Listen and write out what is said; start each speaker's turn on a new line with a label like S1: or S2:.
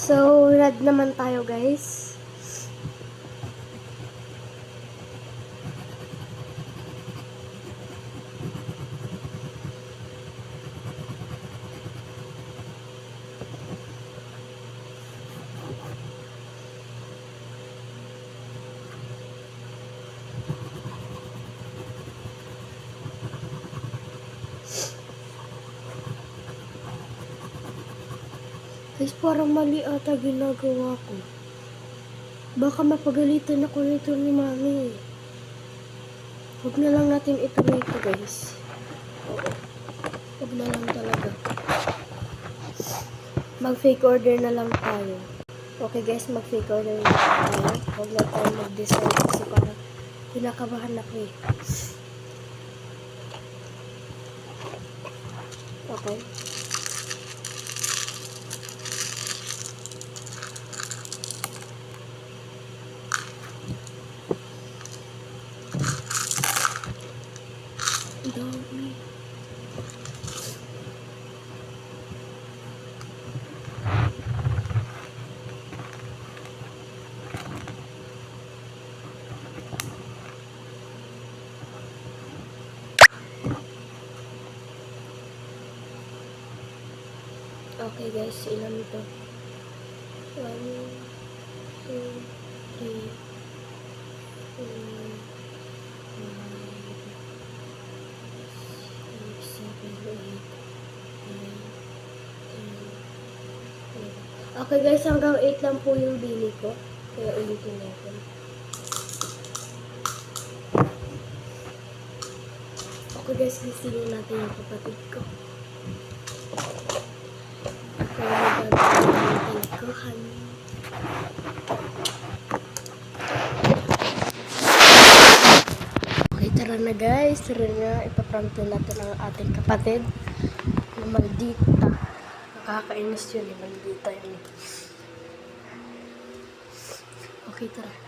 S1: So, red naman tayo guys. Guys, parang mali ata ginagawa ko. Baka mapagalitan ako nito ni Mami. Huwag na lang natin ituloy ito, guys. Huwag na lang talaga. Mag-fake order na lang tayo. Okay guys, mag-fake order na lang tayo. Huwag na tayo mag-decide kasi parang kinakabahan ako eh. Okay. Dami. Okay guys, ilan ito? 1, 2, 3, 4, 5, 6, 7, 8, 9, 10, 11. Okay guys, hanggang 8 lang po yung bili ko. Kaya ulitin natin. Okay guys, listingin natin yung kapatid ko. Okay, magagawin ko, honey. Okay, tara na guys. Tara na, ipaprank natin ang ating kapatid. Yung maldita. Nakakainis yun, yung maldita yun. Okay, tara.